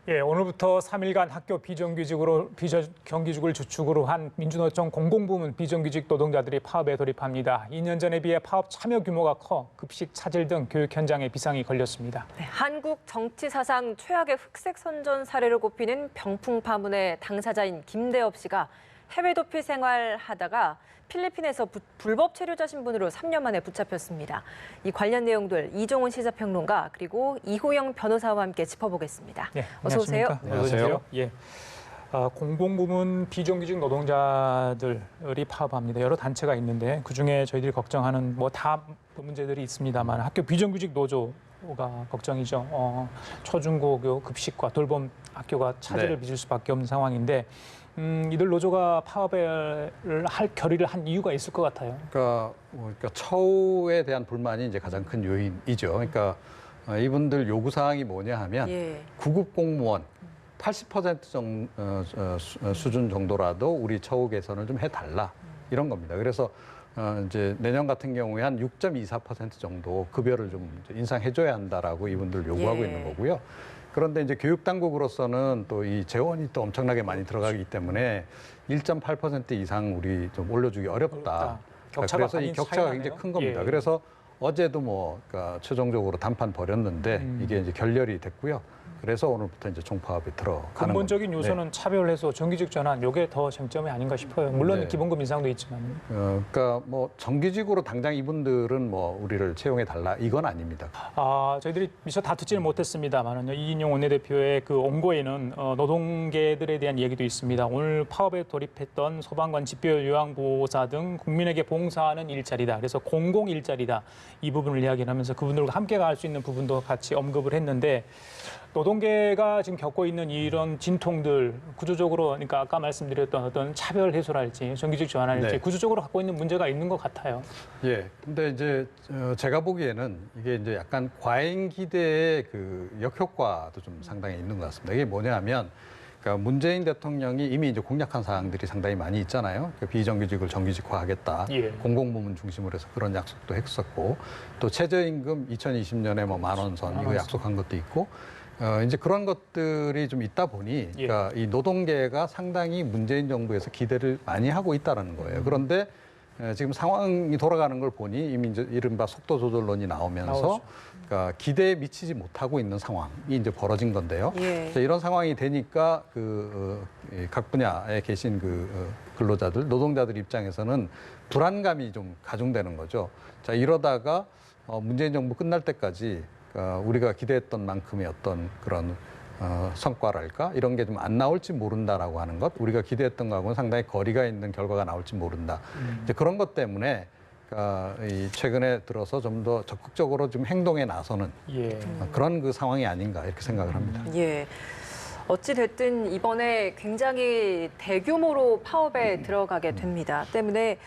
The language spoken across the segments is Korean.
예, 오늘부터 3일간 학교 비정규직을 주축으로 한 민주노총 공공부문 비정규직 노동자들이 파업에 돌입합니다. 2년 전에 비해 파업 참여 규모가 커 급식 차질 등 교육 현장에 비상이 걸렸습니다. 네, 한국 정치 사상 최악의 흑색 선전 사례로 꼽히는 병풍 파문의 당사자인 김대엽 씨가 해외 도피 생활하다가 필리핀에서 불법 체류자 신분으로 3년 만에 붙잡혔습니다. 이 관련 내용들 이종훈 시사평론가 그리고 이호영 변호사와 함께 짚어보겠습니다. 네, 어서 오세요. 안녕하세요. 예. 공공부문 비정규직 노동자들이 파업합니다. 여러 단체가 있는데 그중에 저희들이 걱정하는 다 문제들이 있습니다만 학교 비정규직 노조가 걱정이죠. 초중고교 급식과 돌봄 학교가 차질을 빚을 수밖에 없는 상황인데 이들 노조가 파업을 할 결의를 한 이유가 있을 것 같아요. 그러니까 처우에 대한 불만이 이제 가장 큰 요인이죠. 그러니까 이분들 요구 사항이 뭐냐 하면 구급 공무원 80% 수준 정도라도 우리 처우 개선을 좀 해달라 이런 겁니다. 그래서 이제 내년 같은 경우에 한 6.24% 정도 급여를 좀 인상해줘야 한다라고 이분들 요구하고 있는 거고요. 그런데 이제 교육 당국으로서는 또 이 재원이 또 엄청나게 많이 들어가기 때문에 1.8% 이상 우리 좀 올려주기 어렵다. 그래서 이 격차가 굉장히 큰 겁니다. 그래서 어제도 그러니까 최종적으로 단판 벌였는데 이게 이제 결렬이 됐고요. 그래서 오늘부터 이제 총파업에 들어가는 근본적인 겁니다. 요소는 차별 해소, 정규직 전환, 이게 더 쟁점이 아닌가 싶어요. 물론 기본급 인상도 있지만. 그러니까 정규직으로 당장 이분들은 우리를 채용해 달라 이건 아닙니다. 저희들이 미처 다투지는 못했습니다만은요. 이인용 원내대표의 그 원고에는 노동계들에 대한 얘기도 있습니다. 오늘 파업에 돌입했던 소방관, 집별 요양보호사 등 국민에게 봉사하는 일자리다. 그래서 공공 일자리다. 이 부분을 이야기하면서 그분들과 함께 갈 수 있는 부분도 같이 언급을 했는데 노동계가 지금 겪고 있는 이런 진통들 구조적으로 그러니까 아까 말씀드렸던 어떤 차별 해소랄지 정규직 전환일지 구조적으로 갖고 있는 문제가 있는 것 같아요. 예. 근데 이제 제가 보기에는 이게 이제 약간 과잉 기대의 그 역효과도 좀 상당히 있는 것 같습니다. 이게 뭐냐면 그러니까 문재인 대통령이 이미 이제 공약한 사항들이 상당히 많이 있잖아요. 그러니까 비정규직을 정규직화하겠다. 공공부문 중심으로 해서 그런 약속도 했었고 또 최저임금 2020년에 10,000원 선 이거 약속한 것도 있고 이제 그런 것들이 좀 있다 보니 그러니까 이 노동계가 상당히 문재인 정부에서 기대를 많이 하고 있다는 거예요. 그런데 지금 상황이 돌아가는 걸 보니 이미 이제 이른바 속도 조절론이 나오면서 그러니까 기대에 미치지 못하고 있는 상황이 이제 벌어진 건데요. 이런 상황이 되니까 각 분야에 계신 근로자들, 노동자들 입장에서는 불안감이 좀 가중되는 거죠. 자, 이러다가 문재인 정부 끝날 때까지 우리가 기대했던 만큼의 어떤 그런 성과랄까 이런 게 좀 안 나올지 모른다라고 하는 것, 우리가 기대했던 거하고는 상당히 거리가 있는 결과가 나올지 모른다. 이제 그런 것 때문에 최근에 들어서 좀 더 적극적으로 좀 행동에 나서는 그런 그 상황이 아닌가 이렇게 생각을 합니다. 어찌 됐든 이번에 굉장히 대규모로 파업에 들어가게 됩니다. 때문에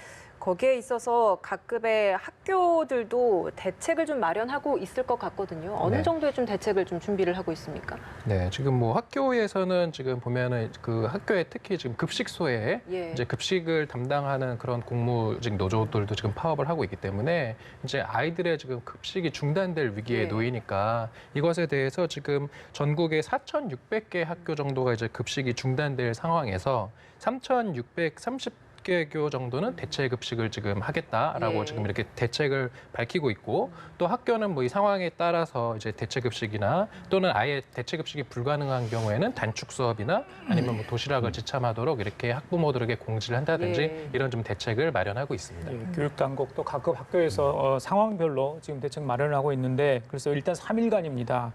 거기에 있어서 각급의 학교들도 대책을 좀 마련하고 있을 것 같거든요. 어느 정도의 좀 대책을 좀 준비를 하고 있습니까? 네, 지금 학교에서는 지금 보면은 그 학교에 특히 지금 급식소에 이제 급식을 담당하는 그런 공무직 노조들도 지금 파업을 하고 있기 때문에 이제 아이들의 지금 급식이 중단될 위기에 놓이니까 이것에 대해서 지금 전국에 4,600개 학교 정도가 이제 급식이 중단될 상황에서 3,630 교 정도는 대체 급식을 지금 하겠다라고 지금 이렇게 대책을 밝히고 있고 또 학교는 이 상황에 따라서 이제 대체 급식이나 또는 아예 대체 급식이 불가능한 경우에는 단축 수업이나 아니면 도시락을 지참하도록 이렇게 학부모들에게 공지를 한다든지 이런 좀 대책을 마련하고 있습니다. 교육 당국도 각급 학교에서 상황별로 지금 대책 마련을 하고 있는데 그래서 일단 3일간입니다.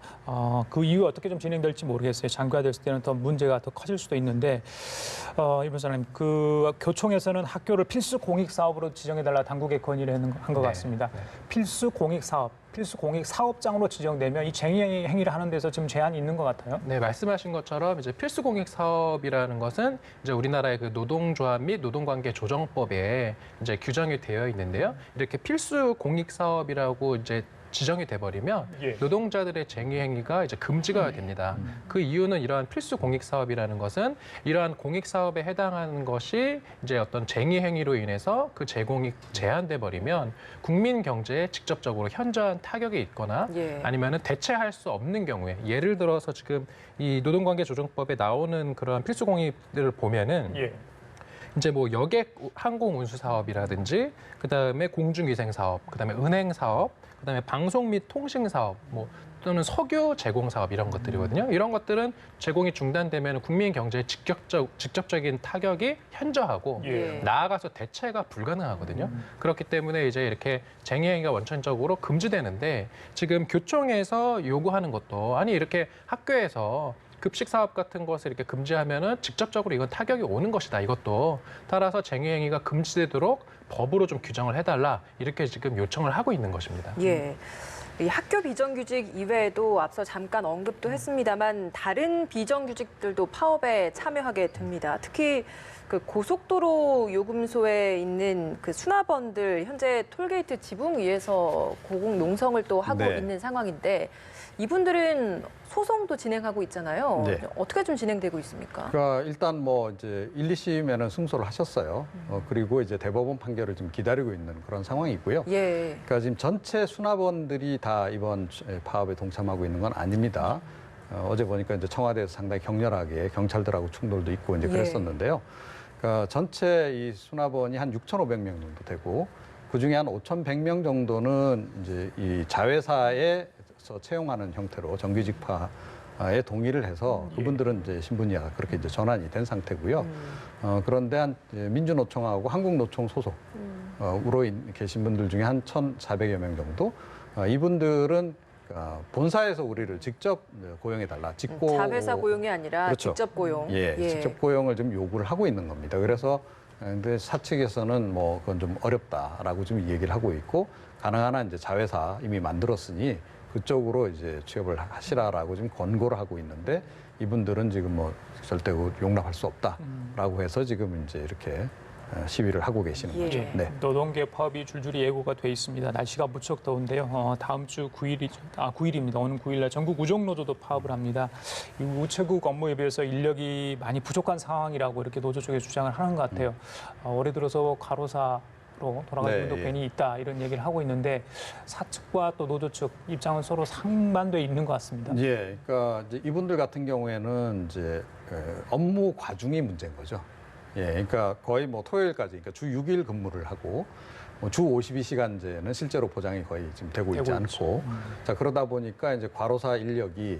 그 이후 어떻게 좀 진행될지 모르겠어요. 장기화 됐을 때는 더 문제가 더 커질 수도 있는데 이 변호사님 그 교총에서는 학교를 필수 공익 사업으로 지정해달라 당국에 건의를 한 것 같습니다. 필수 공익 사업장으로 지정되면 이 쟁의 행위를 하는 데서 지금 제한이 있는 것 같아요. 네, 말씀하신 것처럼 이제 필수 공익 사업이라는 것은 이제 우리나라의 그 노동조합 및 노동관계 조정법에 이제 규정이 되어 있는데요. 이렇게 필수 공익 사업이라고 이제 지정이 돼버리면 예. 노동자들의 쟁의 행위가 이제 금지가 됩니다. 그 이유는 이러한 필수 공익 사업이라는 것은 이러한 공익 사업에 해당하는 것이 이제 어떤 쟁의 행위로 인해서 그 제공이 제한돼 버리면 국민 경제에 직접적으로 현저한 타격이 있거나 예. 아니면은 대체할 수 없는 경우에 예를 들어서 지금 이 노동관계조정법에 나오는 그러한 필수 공익들을 보면은 예. 이제 뭐 여객 항공 운수 사업이라든지 그다음에 공중위생 사업, 그다음에 은행 사업, 그다음에 방송 및 통신 사업, 뭐 또는 석유 제공 사업 이런 것들이거든요. 이런 것들은 제공이 중단되면 국민 경제에 직접적인 타격이 현저하고 예. 나아가서 대체가 불가능하거든요. 그렇기 때문에 이제 이렇게 쟁의 행위가 원천적으로 금지되는데 지금 교총에서 요구하는 것도 아니 이렇게 학교에서 급식 사업 같은 것을 이렇게 금지하면은 직접적으로 이건 타격이 오는 것이다. 이것도 따라서 쟁의 행위가 금지되도록 법으로 좀 규정을 해달라 이렇게 지금 요청을 하고 있는 것입니다. 예. 이 학교 비정규직 이외에도 앞서 잠깐 언급도 했습니다만 다른 비정규직들도 파업에 참여하게 됩니다. 특히 그 고속도로 요금소에 있는 그 수납원들 현재 톨게이트 지붕 위에서 고공 농성을 또 하고 네. 있는 상황인데 이분들은 소송도 진행하고 있잖아요. 네. 어떻게 좀 진행되고 있습니까? 그러니까 일단 뭐 이제 1, 2심에는 승소를 하셨어요. 그리고 이제 대법원 판결을 지금 기다리고 있는 그런 상황이고요. 예. 그러니까 지금 전체 수납원들이 다 이번 파업에 동참하고 있는 건 아닙니다. 어제 보니까 이제 청와대에서 상당히 격렬하게 경찰들하고 충돌도 있고 이제 그랬었는데요. 그러니까 전체 이 수납원이 한 6,500명 정도 되고 그 중에 한 5,100명 정도는 이제 이 자회사에서 채용하는 형태로 정규직화에 동의를 해서 그분들은 이제 신분이야 그렇게 이제 전환이 된 상태고요. 그런데 한 민주노총하고 한국노총 소속으로 계신 분들 중에 한 1,400여 명 정도 이분들은 본사에서 우리를 직접 고용해달라. 자회사 고용이 아니라 그렇죠. 직접 고용. 예, 직접 고용을 좀 요구를 하고 있는 겁니다. 그래서 근데 사측에서는 뭐 그건 좀 어렵다라고 좀 얘기를 하고 있고 가능한 한 이제 자회사 이미 만들었으니 그쪽으로 이제 취업을 하시라라고 지금 권고를 하고 있는데 이분들은 지금 뭐 절대 용납할 수 없다라고 해서 지금 이제 이렇게 시위를 하고 계시는 거죠. 예. 네. 노동계 파업이 줄줄이 예고가 돼 있습니다. 날씨가 무척 더운데요. 다음 주 9일입니다. 오는 9일날 전국 우정노조도 파업을 합니다. 이 우체국 업무에 비해서 인력이 많이 부족한 상황이라고 이렇게 노조 쪽에 주장을 하는 것 같아요. 올해 들어서 과로사로 돌아가신 분도 괜히 있다 이런 얘기를 하고 있는데 사측과 또 노조 측 입장은 서로 상반돼 있는 것 같습니다. 예, 그러니까 이제 이분들 같은 경우에는 이제 업무 과중이 문제인 거죠. 예, 그러니까 거의 뭐 토요일까지, 그러니까 주 6일 근무를 하고 주 52시간제는 실제로 보장이 거의 지금 되고 있지 않고, 자 그러다 보니까 이제 과로사 인력이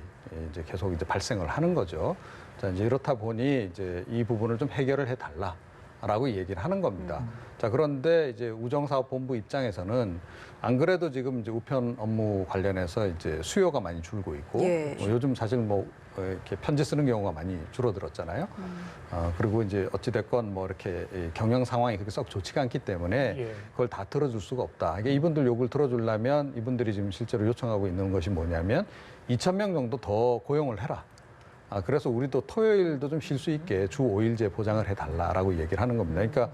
이제 계속 이제 발생을 하는 거죠. 자 이제 이렇다 보니 이제 이 부분을 좀 해결을 해달라라고 얘기를 하는 겁니다. 자 그런데 이제 우정사업본부 입장에서는 안 그래도 지금 이제 우편 업무 관련해서 이제 수요가 많이 줄고 있고 요즘 사실 뭐 이렇게 편지 쓰는 경우가 많이 줄어들었잖아요. 그리고 이제 어찌 됐건 뭐 이렇게 경영 상황이 그렇게 썩 좋지가 않기 때문에 그걸 다 들어줄 수가 없다. 그러니까 이분들 요구를 들어주려면 이분들이 지금 실제로 요청하고 있는 것이 뭐냐면 2,000명 정도 더 고용을 해라. 그래서 우리도 토요일도 좀 쉴 수 있게 주 5일제 보장을 해달라라고 얘기를 하는 겁니다. 그러니까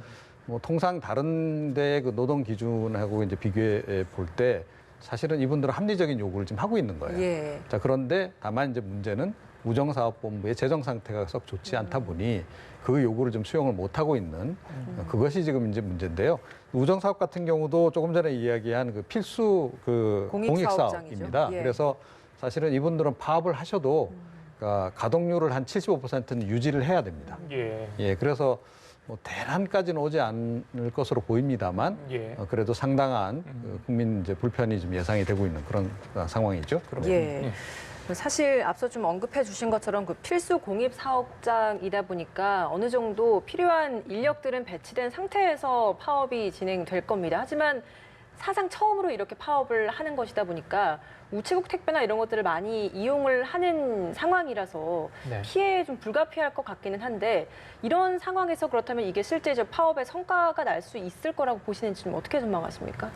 뭐 통상 다른 데의 그 노동 기준하고 이제 비교해 볼 때 사실은 이분들은 합리적인 요구를 지금 하고 있는 거예요. 자, 그런데 다만 이제 문제는 우정사업본부의 재정 상태가 썩 좋지 않다 보니 그 요구를 좀 수용을 못 하고 있는 그것이 지금 이제 문제인데요. 우정사업 같은 경우도 조금 전에 이야기한 그 필수 그 공익사업입니다. 그래서 사실은 이분들은 파업을 하셔도 그러니까 가동률을 한 75%는 유지를 해야 됩니다. 예, 그래서 뭐 대란까지는 오지 않을 것으로 보입니다만 그래도 상당한 국민 이제 불편이 좀 예상이 되고 있는 그런 상황이죠. 사실 앞서 좀 언급해 주신 것처럼 그 필수 공익 사업장이다 보니까 어느 정도 필요한 인력들은 배치된 상태에서 파업이 진행될 겁니다. 하지만 사상 처음으로 이렇게 파업을 하는 것이다 보니까 우체국 택배나 이런 것들을 많이 이용을 하는 상황이라서 피해 좀 불가피할 것 같기는 한데 이런 상황에서 그렇다면 이게 실제 이제 파업의 성과가 날 수 있을 거라고 보시는지 좀 어떻게 전망하십니까?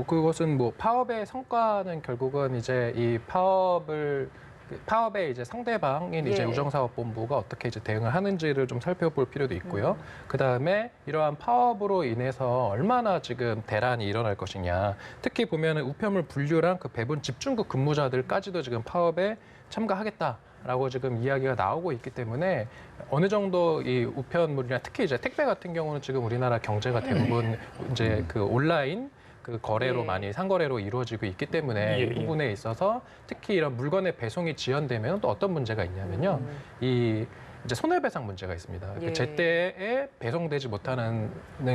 그것은 뭐 파업의 성과는 결국은 이제 이 파업을 그 파업의 이제 상대방인 이제 예. 우정사업본부가 어떻게 이제 대응을 하는지를 좀 살펴볼 필요도 있고요. 그 다음에 이러한 파업으로 인해서 얼마나 지금 대란이 일어날 것이냐. 특히 보면은 우편물 분류랑 그 배분 집중국 근무자들까지도 지금 파업에 참가하겠다라고 지금 이야기가 나오고 있기 때문에 어느 정도 이 우편물이나 특히 이제 택배 같은 경우는 지금 우리나라 경제가 대부분 이제 그 온라인 그 거래로 예. 많이 상거래로 이루어지고 있기 때문에 예, 이 부분에 있어서 특히 이런 물건의 배송이 지연되면 또 어떤 문제가 있냐면요. 이 이제 손해배상 문제가 있습니다. 예. 그 제때에 배송되지 못하는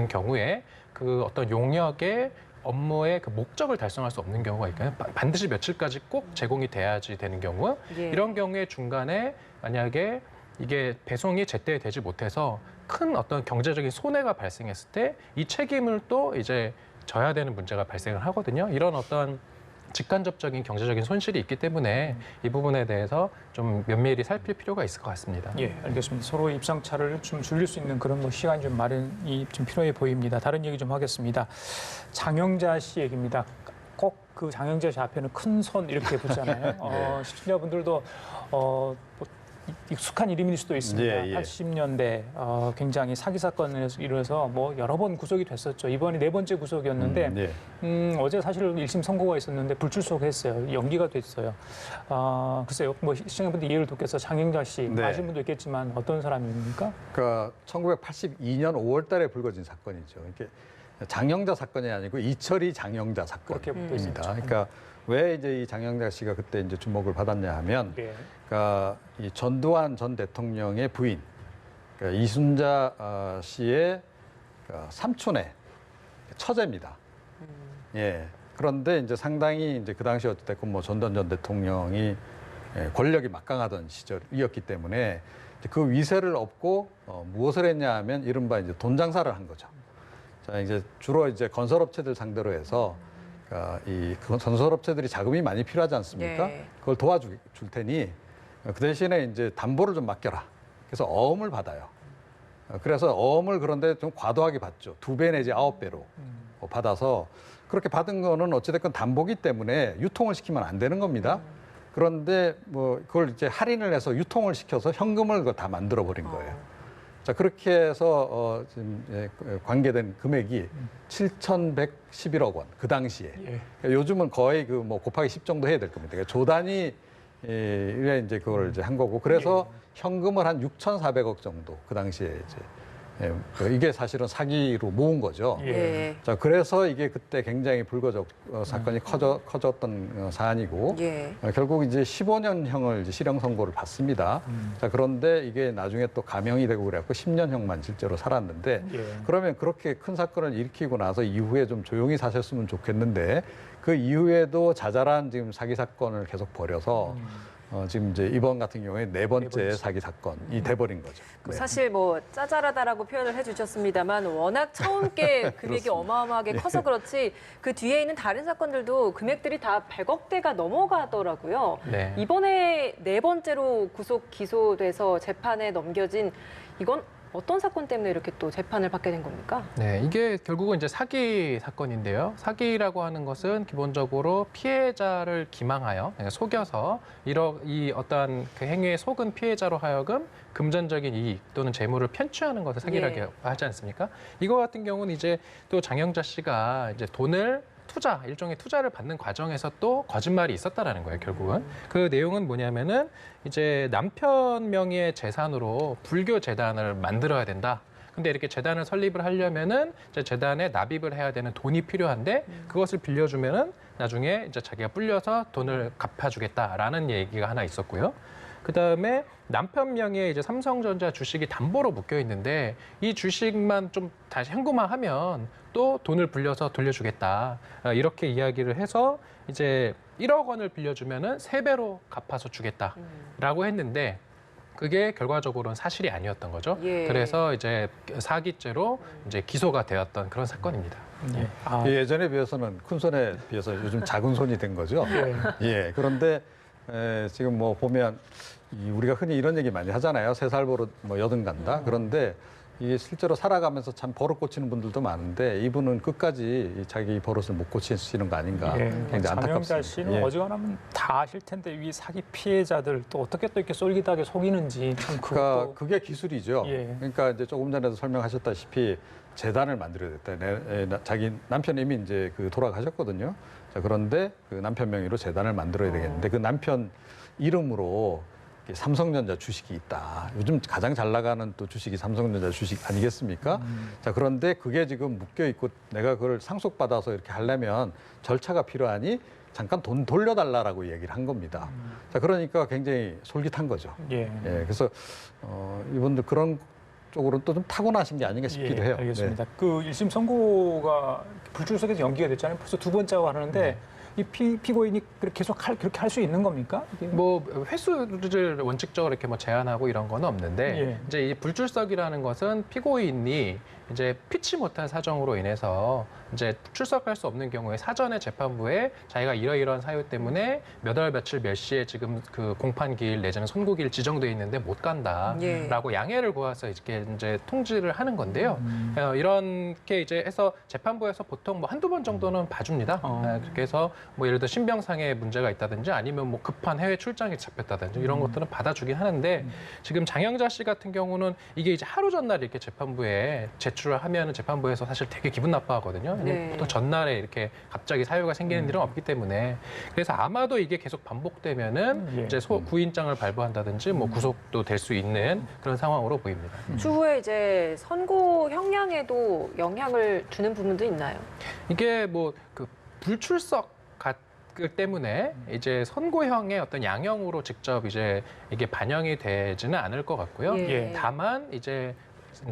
경우에 그 어떤 용역의 업무의 그 목적을 달성할 수 없는 경우가 있거든요. 반드시 며칠까지 꼭 제공이 돼야지 되는 경우. 예. 이런 경우에 중간에 만약에 이게 배송이 제때 되지 못해서 큰 어떤 경제적인 손해가 발생했을 때 이 책임을 또 이제 져야 되는 문제가 발생을 하거든요. 이런 어떤 직간접적인 경제적인 손실이 있기 때문에 이 부분에 대해서 좀 면밀히 살필 필요가 있을 것 같습니다. 예, 알겠습니다. 서로 입장차를 좀 줄일 수 있는 그런 뭐 시간이 좀 마련이 좀 필요해 보입니다. 다른 얘기 좀 하겠습니다. 장영자 씨 얘기입니다. 꼭 그 장영자 씨 앞에는 큰 손 이렇게 붙잖아요. 시청자분들도 뭐 익숙한 이름일 수도 있습니다. 예, 예. 80년대 굉장히 사기 사건을 이뤄서 뭐 여러 번 구속이 됐었죠. 이번이 4번째 구속이었는데 네. 어제 사실 1심 선고가 있었는데 불출석했어요. 연기가 됐어요. 글쎄요, 뭐 시청자분들 이해를 돕겠어 장영자 씨 네. 아시는 분도 있겠지만 어떤 사람입니까? 그러니까 1982년 5월달에 불거진 사건이죠. 이게 장영자 사건이 아니고 이철이 장영자 그렇게 붙어 사건입니다. 있었죠. 그러니까 왜 이제 이 장영자 씨가 그때 이제 주목을 받았냐 하면, 예. 그러니까 이 전두환 전 대통령의 부인, 그러니까 이순자 씨의 삼촌의 처제입니다. 예. 그런데 이제 상당히 이제 그 당시 어쨌든 뭐 전두환 전 대통령이 권력이 막강하던 시절이었기 때문에 이제 그 위세를 업고 무엇을 했냐 하면 이른바 이제 돈 장사를 한 거죠. 자, 이제 주로 이제 건설업체들 상대로 해서 이 건설업체들이 자금이 많이 필요하지 않습니까? 네. 그걸 도와줄 테니 그 대신에 이제 담보를 좀 맡겨라. 그래서 어음을 받아요. 그래서 어음을 그런데 좀 과도하게 받죠. 2배 내지 9배로 받아서 그렇게 받은 거는 어찌됐건 담보기 때문에 유통을 시키면 안 되는 겁니다. 그런데 뭐 그걸 이제 할인을 해서 유통을 시켜서 현금을 그거 다 만들어 버린 거예요. 자, 그렇게 해서 지금 관계된 금액이 7,111억 원, 그 당시에. 예. 그러니까 요즘은 거의 그 뭐 곱하기 10 정도 해야 될 겁니다. 그러니까 조 단위에 이제 그걸 이제 한 거고, 그래서 현금을 한 6,400억 정도 그 당시에 이제 이게 사실은 사기로 모은 거죠. 예. 자, 그래서 이게 그때 굉장히 불거졌 사건이 커졌던 사안이고, 예. 결국 이제 15년형을 이제 실형 선고를 받습니다. 자, 그런데 이게 나중에 또 감형이 되고 그래갖고 10년형만 실제로 살았는데, 예. 그러면 그렇게 큰 사건을 일으키고 나서 이후에 좀 조용히 사셨으면 좋겠는데, 그 이후에도 자잘한 지금 사기 사건을 계속 벌여서 지금 이제 이번 같은 경우에 4번째 사기 사건이 돼버린 거죠. 네. 사실 뭐 짜잘하다라고 표현을 해주셨습니다만 워낙 처음께 금액이 어마어마하게 커서 그렇지 그 뒤에 있는 다른 사건들도 금액들이 다 100억대가 넘어가더라고요. 네. 이번에 4번째로 구속 기소돼서 재판에 넘겨진 이건 어떤 사건 때문에 이렇게 또 재판을 받게 된 겁니까? 네, 이게 결국은 이제 사기 사건인데요. 사기라고 하는 것은 기본적으로 피해자를 기망하여 속여서 이 어떤 그 행위에 속은 피해자로 하여금 금전적인 이익 또는 재물을 편취하는 것을 사기라고 예. 하지 않습니까? 이거 같은 경우는 이제 또 장영자 씨가 이제 돈을 일종의 투자를 받는 과정에서 또 거짓말이 있었다라는 거예요, 결국은. 그 내용은 뭐냐면은 이제 남편 명의의 재산으로 불교 재단을 만들어야 된다. 근데 이렇게 재단을 설립을 하려면은 이제 재단에 납입을 해야 되는 돈이 필요한데 그것을 빌려주면은 나중에 이제 자기가 불려서 돈을 갚아주겠다라는 얘기가 하나 있었고요. 그 다음에 남편 명의의 이제 삼성전자 주식이 담보로 묶여 있는데 이 주식만 좀 다시 현금화하면 또 돈을 불려서 돌려주겠다. 이렇게 이야기를 해서 이제 1억 원을 빌려주면은 3배로 갚아서 주겠다라고 했는데 그게 결과적으로는 사실이 아니었던 거죠. 예. 그래서 이제 사기죄로 이제 기소가 되었던 그런 사건입니다. 예. 예전에 비해서는 큰 손에 비해서 요즘 작은 손이 된 거죠. 예. 그런데 지금 뭐 보면 우리가 흔히 이런 얘기 많이 하잖아요. 3살 버릇 뭐 8 간다. 그런데 이게 실제로 살아가면서 참 버릇 고치는 분들도 많은데 이분은 끝까지 자기 버릇을 못 고치시는 거 아닌가 굉장히 장영자 안타깝습니다. 씨는 예. 어지간하면 다 아실 텐데 이 사기 피해자들 또 어떻게 또 이렇게 솔깃하게 속이는지 참 그러니까 그것도 그게 기술이죠. 예. 그러니까 이제 조금 전에도 설명하셨다시피 재단을 만들어야 됐다. 자기 남편이 이미 이제 그 돌아가셨거든요. 자, 그런데 그 남편 명의로 재단을 만들어야 되겠는데 그 남편 이름으로 삼성전자 주식이 있다. 요즘 가장 잘 나가는 또 주식이 삼성전자 주식 아니겠습니까? 자, 그런데 그게 지금 묶여 있고 내가 그걸 상속받아서 이렇게 하려면 절차가 필요하니 잠깐 돈 돌려달라라고 얘기를 한 겁니다. 자, 그러니까 굉장히 솔깃한 거죠. 예. 예, 그래서 이분들 그런 쪽으로 또 좀 타고나신 게 아닌가 싶기도 해요. 알겠습니다. 그 1심 선고가 불출석에서 연기가 됐잖아요. 벌써 두 번째고 하는데 이 피고인이 그렇게 할 수 있는 겁니까? 이게? 뭐 횟수를 원칙적으로 이렇게 뭐 제한하고 이런 건 없는데 예. 이제 이 불출석이라는 것은 피고인이 이제 피치 못한 사정으로 인해서 이제 출석할 수 없는 경우에 사전에 재판부에 자기가 이러이러한 사유 때문에 몇 월 며칠 몇 시에 지금 그 공판기일 내지는 선고기일 지정돼 있는데 못 간다라고 양해를 구해서 이제 통지를 하는 건데요. 이렇게 이제 해서 재판부에서 보통 뭐 한두 번 정도는 봐줍니다. 그렇게 해서 뭐 예를 들어 신병상의 문제가 있다든지 아니면 뭐 급한 해외 출장이 잡혔다든지 이런 것들은 받아주긴 하는데 지금 장영자 씨 같은 경우는 이게 이제 하루 전날 이렇게 재판부에 제출을 하면은 재판부에서 사실 되게 기분 나빠하거든요. 네. 보통 전날에 이렇게 갑자기 사유가 생기는 일은 없기 때문에 그래서 아마도 이게 계속 반복되면은 예. 이제 구인장을 발부한다든지 뭐 구속도 될 수 있는 그런 상황으로 보입니다. 추후에 이제 선고 형량에도 영향을 주는 부분도 있나요? 이게 뭐 그 불출석 때문에 이제 선고형의 어떤 양형으로 직접 이제 이게 반영이 되지는 않을 것 같고요. 예. 다만 이제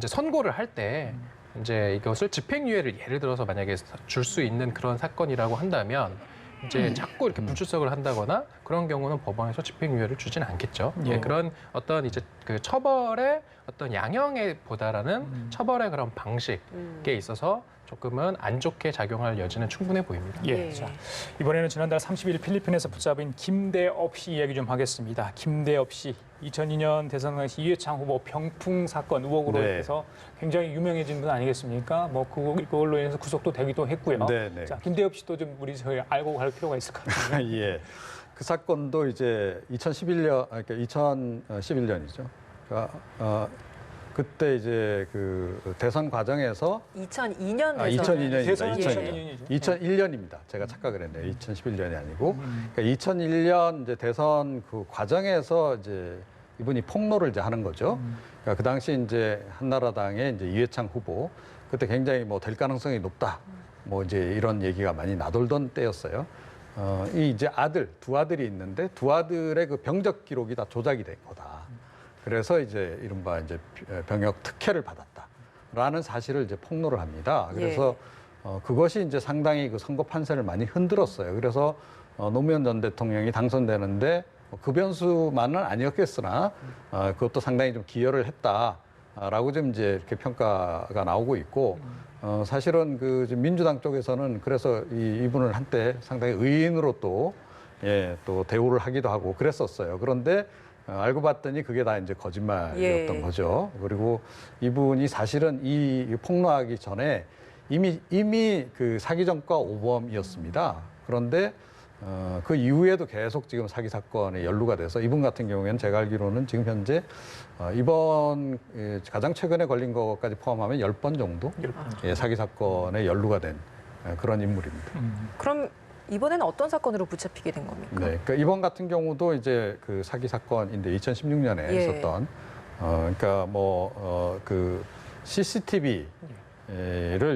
선고를 할 때 이제 이것을 집행유예를 예를 들어서 만약에 줄 수 있는 그런 사건이라고 한다면 이제 자꾸 이렇게 불출석을 한다거나 그런 경우는 법원에서 집행유예를 주지는 않겠죠. 예. 그런 어떤 이제 그 처벌의 어떤 양형에 보다라는 처벌의 그런 방식에 있어서 조금은 안 좋게 작용할 여지는 충분해 보입니다. 예. 자, 이번에는 지난달 30일 필리핀에서 붙잡힌 김대업 씨 이야기 좀 하겠습니다. 김대업 씨, 2002년 대선 당시 이회창 후보 병풍 사건 의혹으로 네. 해서 굉장히 유명해진 분 아니겠습니까? 뭐 그걸로 인해서 구속도 되기도 했고요. 네, 네. 자, 김대업 씨도 좀 우리 저희 알고 갈 필요가 있을 것 같아요. 예. 그 사건도 이제 2011년, 그러니까 2011년이죠. 그러니까 그때 이제 그 대선 과정에서 2002년 대선. 2002년입니다. 대선은 2002년. 2001년입니다. 제가 착각을 했네요. 2011년이 아니고. 음. 그러니까 2001년 이제 대선 그 과정에서 이제 이분이 폭로를 이제 하는 거죠. 그러니까 그 당시 이제 한나라당의 이제 이회창 후보 그때 굉장히 뭐 될 가능성이 높다. 뭐 이제 이런 얘기가 많이 나돌던 때였어요. 이 이제 두 아들이 있는데 두 아들의 그 병적 기록이 다 조작이 된 거다. 그래서 이제 이른바 이제 병역 특혜를 받았다라는 사실을 이제 폭로를 합니다. 그래서 그것이 이제 상당히 그 선거 판세를 많이 흔들었어요. 그래서 노무현 전 대통령이 당선되는데 그 변수만은 아니었겠으나 그것도 상당히 좀 기여를 했다라고 좀 이제 이렇게 평가가 나오고 있고 사실은 그 지금 민주당 쪽에서는 그래서 이분을 한때 상당히 의인으로 또 대우를 하기도 하고 그랬었어요. 그런데 알고 봤더니 그게 다 이제 거짓말이었던 거죠. 그리고 이분이 사실은 이 폭로하기 전에 이미 그 사기 전과 오범이었습니다. 그런데 그 이후에도 계속 지금 사기 사건에 연루가 돼서 이분 같은 경우에는 제가 알기로는 지금 현재 이번 가장 최근에 걸린 것까지 포함하면 10번 정도 사기 사건에 연루가 된 그런 인물입니다. 그럼 이번에는 어떤 사건으로 붙잡히게 된 겁니까? 네, 그러니까 이번 같은 경우도 이제 그 사기 사건인데 2016년에 있었던 그러니까 그 CCTV를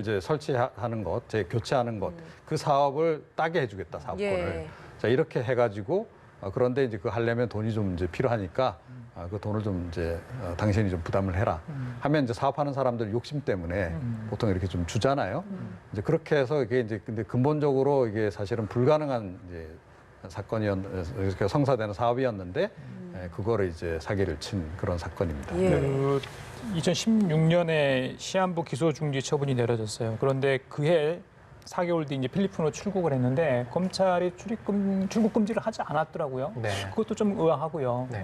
이제 설치하는 것, 교체하는 것, 그 사업을 따게 해주겠다 사업권을. 자 이렇게 해가지고 그런데 이제 그 하려면 돈이 좀 이제 필요하니까 그 돈을 좀 이제 당신이 좀 부담을 해라 하면 이제 사업하는 사람들 욕심 때문에 보통 이렇게 좀 주잖아요. 이제 그렇게 해서 이게 이제 근데 근본적으로 이게 사실은 불가능한 이제 사건이었 성사되는 사업이었는데 그거를 이제 사기를 친 그런 사건입니다. 그 2016년에 시한부 기소 중지 처분이 내려졌어요. 그런데 그해 4개월 뒤 이제 필리핀으로 출국을 했는데 검찰이 출국 금지를 하지 않았더라고요. 네. 그것도 좀 의아하고요. 네.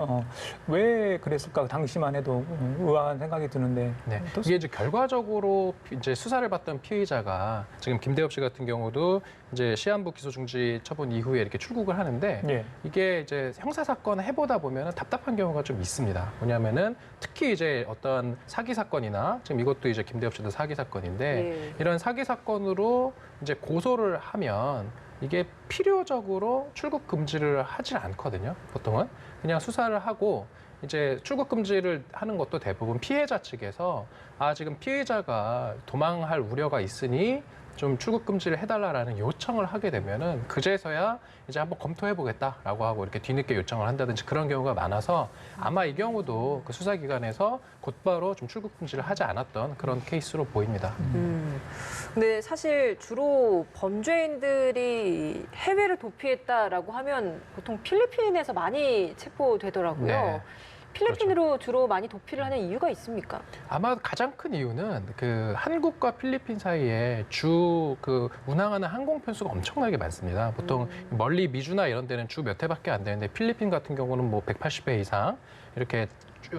왜 그랬을까? 당시만 해도 의아한 생각이 드는데. 네. 또 이게 이제 결과적으로 이제 수사를 받던 피의자가 지금 김대엽 씨 같은 경우도 이제 시한부 기소 중지 처분 이후에 이렇게 출국을 하는데 예. 이게 이제 형사 사건 해보다 보면 답답한 경우가 좀 있습니다. 뭐냐면은 특히 이제 어떤 사기 사건이나 지금 이것도 이제 김대엽 씨도 사기 사건인데 예. 이런 사기 사건으로 이제 고소를 하면 이게 필요적으로 출국 금지를 하질 않거든요. 보통은 그냥 수사를 하고 이제 출국 금지를 하는 것도 대부분 피해자 측에서 지금 피해자가 도망할 우려가 있으니 좀 출국 금지를 해달라라는 요청을 하게 되면은 그제서야 이제 한번 검토해보겠다라고 하고 이렇게 뒤늦게 요청을 한다든지 그런 경우가 많아서 아마 이 경우도 그 수사기관에서 곧바로 좀 출국 금지를 하지 않았던 그런 케이스로 보입니다. 근데 사실 주로 범죄인들이 해외를 도피했다라고 하면 보통 필리핀에서 많이 체포되더라고요. 네. 필리핀으로 주로 많이 도피를 하는 이유가 있습니까? 아마 가장 큰 이유는 그 한국과 필리핀 사이에 주 그 운항하는 항공 편수가 엄청나게 많습니다. 보통 멀리 미주나 이런 데는 주 몇 회밖에 안 되는데 필리핀 같은 경우는 뭐 180회 이상 이렇게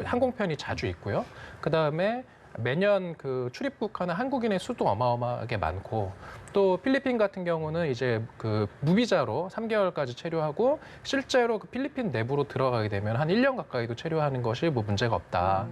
항공편이 자주 있고요. 그 다음에 매년 그 출입국하는 한국인의 수도 어마어마하게 많고 또 필리핀 같은 경우는 이제 그 무비자로 3개월까지 체류하고 실제로 그 필리핀 내부로 들어가게 되면 한 1년 가까이도 체류하는 것이 뭐 문제가 없다.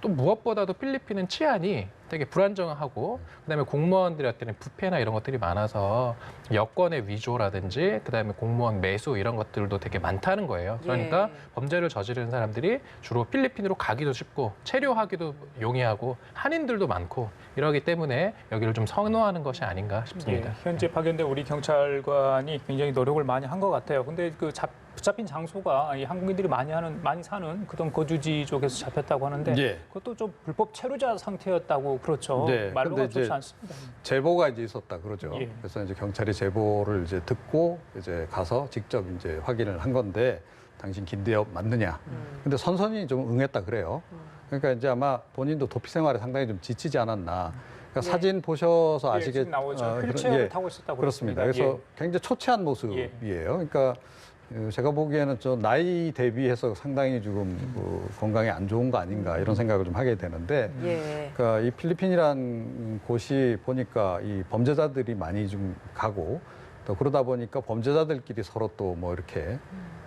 또 무엇보다도 필리핀은 치안이 되게 불안정하고 그다음에 공무원들한테는 부패나 이런 것들이 많아서 여권의 위조라든지 그다음에 공무원 매수 이런 것들도 되게 많다는 거예요. 그러니까 범죄를 저지르는 사람들이 주로 필리핀으로 가기도 쉽고 체류하기도 용이하고 한인들도 많고 이러기 때문에 여기를 좀 선호하는 것이 아닌가 싶습니다. 예, 현재 파견된 우리 경찰관이 굉장히 노력을 많이 한 것 같아요. 근데 그 붙잡힌 장소가 이 한국인들이 많이 사는 그런 거주지 쪽에서 잡혔다고 하는데 예. 그것도 좀 불법 체류자 상태였다고 그렇죠. 네, 말로가 근데 좋지 이제 않습니다. 제보가 이제 있었다 그러죠. 예. 그래서 이제 경찰이 제보를 이제 듣고 이제 가서 직접 이제 확인을 한 건데 당신 김대엽 맞느냐. 근데 선선히 좀 응했다 그래요. 그러니까 이제 아마 본인도 도피 생활에 상당히 좀 지치지 않았나. 그러니까 네. 사진 보셔서 예, 아시겠 지금 나오죠. 그런- 휠체어를 예, 타고 있었다고 그렇습니다. 그랬습니다. 그래서 굉장히 초췌한 모습이에요. 그러니까 제가 보기에는 좀 나이 대비해서 상당히 지금 건강에 안 좋은 거 아닌가 이런 생각을 좀 하게 되는데 예. 그러니까 이 필리핀이란 곳이 보니까 이 범죄자들이 많이 좀 가고 또 그러다 보니까 범죄자들끼리 서로 또 뭐 이렇게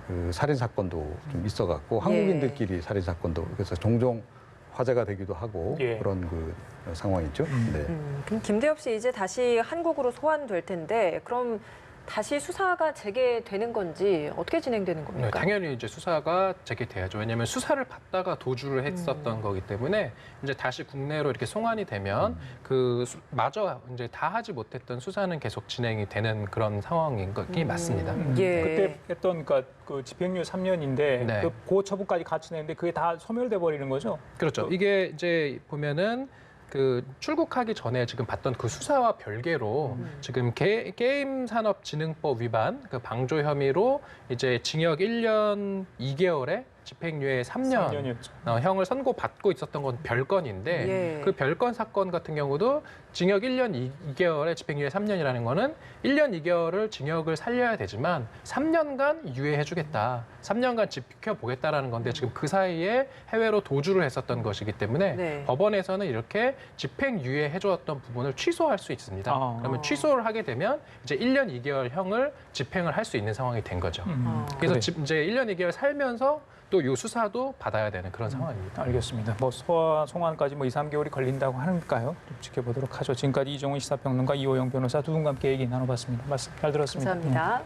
그 살인 사건도 좀 있어갖고 한국인들끼리 살인 사건도 그래서 종종 화제가 되기도 하고 예. 그런 그 상황이죠. 네. 그럼 김대엽 씨 이제 다시 한국으로 소환될 텐데 그럼 다시 수사가 재개되는 건지 어떻게 진행되는 네, 겁니까? 당연히 이제 수사가 재개돼야죠. 왜냐하면 수사를 받다가 도주를 했었던 거기 때문에 이제 다시 국내로 이렇게 송환이 되면 마저 이제 다 하지 못했던 수사는 계속 진행이 되는 그런 상황인 것이 맞습니다. 예. 그때 했던 그 집행유예 3년인데 네. 그 고처분까지 같이 냈는데 그게 다 소멸돼 버리는 거죠. 그렇죠. 이게 이제 보면은 그 출국하기 전에 지금 봤던 그 수사와 별개로 지금 게임 산업진흥법 위반 그 방조 혐의로 이제 징역 1년 2개월에 집행유예 3년 3년이었죠. 형을 선고받고 있었던 건 별건인데 예. 그 별건 사건 같은 경우도 징역 1년 2개월에 집행유예 3년이라는 거는 1년 2개월을 징역을 살려야 되지만 3년간 유예해주겠다. 3년간 지켜보겠다라는 건데 지금 그 사이에 해외로 도주를 했었던 것이기 때문에 네. 법원에서는 이렇게 집행유예해주었던 부분을 취소할 수 있습니다. 아. 그러면 취소를 하게 되면 이제 1년 2개월형을 집행을 할 수 있는 상황이 된 거죠. 그래서 그래. 이제 1년 2개월 살면서 또 이 수사도 받아야 되는 그런 상황입니다. 알겠습니다. 뭐 송환까지 뭐 2, 3개월이 걸린다고 하니까요. 좀 지켜보도록 하죠. 지금까지 이종훈 시사평론가 이호영 변호사 두 분과 함께 얘기 나눠봤습니다. 말씀 잘 들었습니다. 감사합니다.